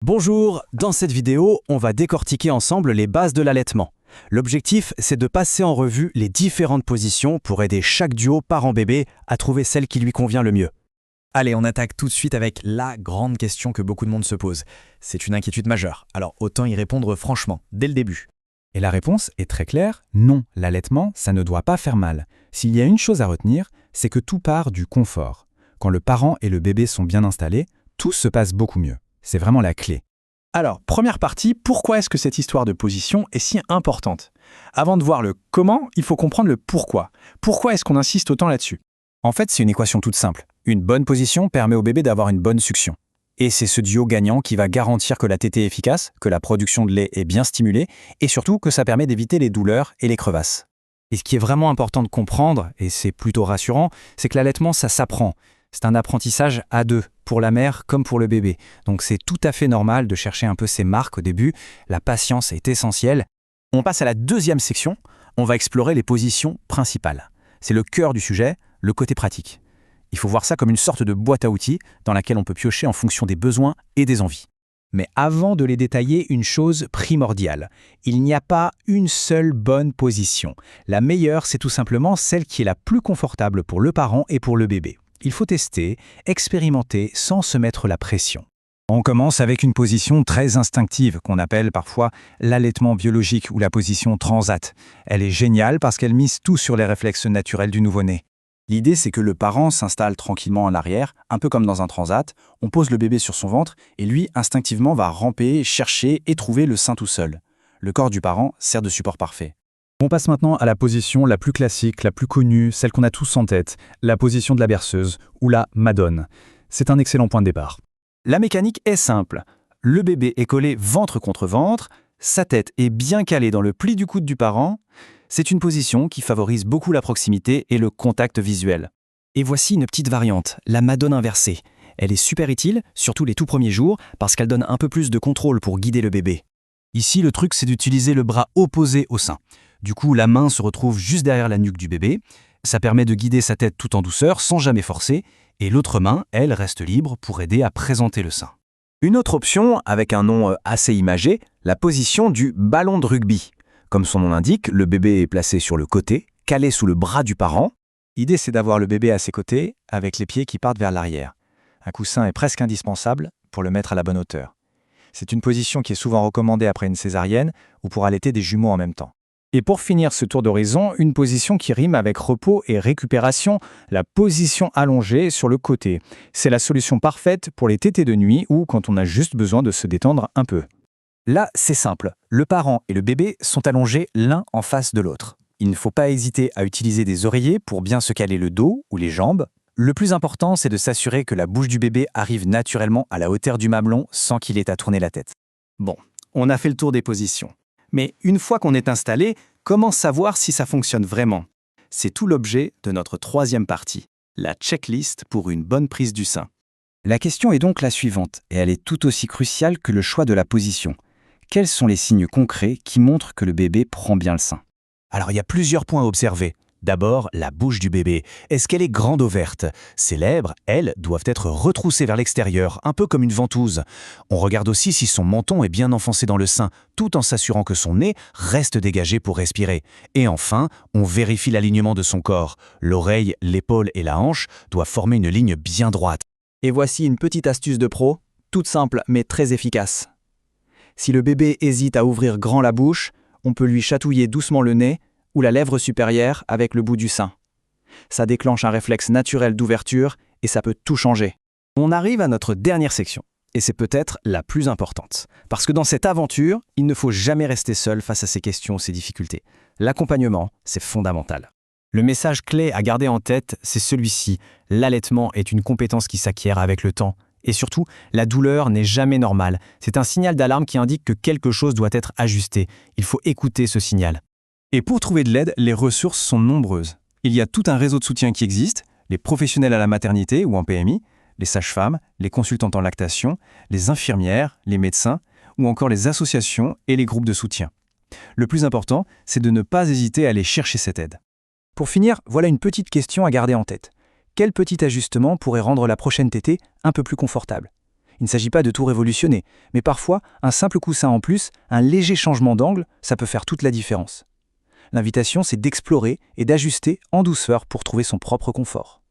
Bonjour, dans cette vidéo, on va décortiquer ensemble les bases de l'allaitement. L'objectif, c'est de passer en revue les différentes positions pour aider chaque duo parent-bébé à trouver celle qui lui convient le mieux. Allez, on attaque tout de suite avec la grande question que beaucoup de monde se pose. C'est une inquiétude majeure, alors autant y répondre franchement, dès le début. Et la réponse est très claire, non, l'allaitement, ça ne doit pas faire mal. S'il y a une chose à retenir, c'est que tout part du confort. Quand le parent et le bébé sont bien installés, tout se passe beaucoup mieux. C'est vraiment la clé. Alors, première partie, pourquoi est-ce que cette histoire de position est si importante? Avant de voir le comment, il faut comprendre le pourquoi. Pourquoi est-ce qu'on insiste autant là-dessus? En fait, c'est une équation toute simple. Une bonne position permet au bébé d'avoir une bonne succion. Et c'est ce duo gagnant qui va garantir que la tétée est efficace, que la production de lait est bien stimulée, et surtout que ça permet d'éviter les douleurs et les crevasses. Et ce qui est vraiment important de comprendre, et c'est plutôt rassurant, c'est que l'allaitement, ça s'apprend. C'est un apprentissage à deux, pour la mère comme pour le bébé. Donc c'est tout à fait normal de chercher un peu ses marques au début. La patience est essentielle. On passe à la deuxième section. On va explorer les positions principales. C'est le cœur du sujet, le côté pratique. Il faut voir ça comme une sorte de boîte à outils dans laquelle on peut piocher en fonction des besoins et des envies. Mais avant de les détailler, une chose primordiale. Il n'y a pas une seule bonne position. La meilleure, c'est tout simplement celle qui est la plus confortable pour le parent et pour le bébé. Il faut tester, expérimenter sans se mettre la pression. On commence avec une position très instinctive qu'on appelle parfois l'allaitement biologique ou la position transat. Elle est géniale parce qu'elle mise tout sur les réflexes naturels du nouveau-né. L'idée, c'est que le parent s'installe tranquillement en arrière, un peu comme dans un transat. On pose le bébé sur son ventre et lui, instinctivement, va ramper, chercher et trouver le sein tout seul. Le corps du parent sert de support parfait. On passe maintenant à la position la plus classique, la plus connue, celle qu'on a tous en tête, la position de la berceuse ou la madone. C'est un excellent point de départ. La mécanique est simple. Le bébé est collé ventre contre ventre, sa tête est bien calée dans le pli du coude du parent. C'est une position qui favorise beaucoup la proximité et le contact visuel. Et voici une petite variante, la madone inversée. Elle est super utile, surtout les tout premiers jours, parce qu'elle donne un peu plus de contrôle pour guider le bébé. Ici, le truc, c'est d'utiliser le bras opposé au sein. Du coup, la main se retrouve juste derrière la nuque du bébé. Ça permet de guider sa tête tout en douceur, sans jamais forcer. Et l'autre main, elle, reste libre pour aider à présenter le sein. Une autre option, avec un nom assez imagé, la position du ballon de rugby. Comme son nom l'indique, le bébé est placé sur le côté, calé sous le bras du parent. L'idée, c'est d'avoir le bébé à ses côtés, avec les pieds qui partent vers l'arrière. Un coussin est presque indispensable pour le mettre à la bonne hauteur. C'est une position qui est souvent recommandée après une césarienne ou pour allaiter des jumeaux en même temps. Et pour finir ce tour d'horizon, une position qui rime avec repos et récupération, la position allongée sur le côté. C'est la solution parfaite pour les tétés de nuit ou quand on a juste besoin de se détendre un peu. Là, c'est simple. Le parent et le bébé sont allongés l'un en face de l'autre. Il ne faut pas hésiter à utiliser des oreillers pour bien se caler le dos ou les jambes. Le plus important, c'est de s'assurer que la bouche du bébé arrive naturellement à la hauteur du mamelon sans qu'il ait à tourner la tête. Bon, on a fait le tour des positions. Mais une fois qu'on est installé, comment savoir si ça fonctionne vraiment? C'est tout l'objet de notre troisième partie, la checklist pour une bonne prise du sein. La question est donc la suivante, et elle est tout aussi cruciale que le choix de la position. Quels sont les signes concrets qui montrent que le bébé prend bien le sein? Alors il y a plusieurs points à observer. D'abord, la bouche du bébé. Est-ce qu'elle est grande ouverte? Ses lèvres, elles, doivent être retroussées vers l'extérieur, un peu comme une ventouse. On regarde aussi si son menton est bien enfoncé dans le sein, tout en s'assurant que son nez reste dégagé pour respirer. Et enfin, on vérifie l'alignement de son corps. L'oreille, l'épaule et la hanche doivent former une ligne bien droite. Et voici une petite astuce de pro, toute simple mais très efficace. Si le bébé hésite à ouvrir grand la bouche, on peut lui chatouiller doucement le nez ou la lèvre supérieure avec le bout du sein. Ça déclenche un réflexe naturel d'ouverture et ça peut tout changer. On arrive à notre dernière section, et c'est peut-être la plus importante. Parce que dans cette aventure, il ne faut jamais rester seul face à ces questions, ces difficultés. L'accompagnement, c'est fondamental. Le message clé à garder en tête, c'est celui-ci. L'allaitement est une compétence qui s'acquiert avec le temps. Et surtout, la douleur n'est jamais normale. C'est un signal d'alarme qui indique que quelque chose doit être ajusté. Il faut écouter ce signal. Et pour trouver de l'aide, les ressources sont nombreuses. Il y a tout un réseau de soutien qui existe, les professionnels à la maternité ou en PMI, les sages-femmes, les consultantes en lactation, les infirmières, les médecins, ou encore les associations et les groupes de soutien. Le plus important, c'est de ne pas hésiter à aller chercher cette aide. Pour finir, voilà une petite question à garder en tête. Quel petit ajustement pourrait rendre la prochaine tétée un peu plus confortable? Il ne s'agit pas de tout révolutionner, mais parfois, un simple coussin en plus, un léger changement d'angle, ça peut faire toute la différence. L'invitation, c'est d'explorer et d'ajuster en douceur pour trouver son propre confort.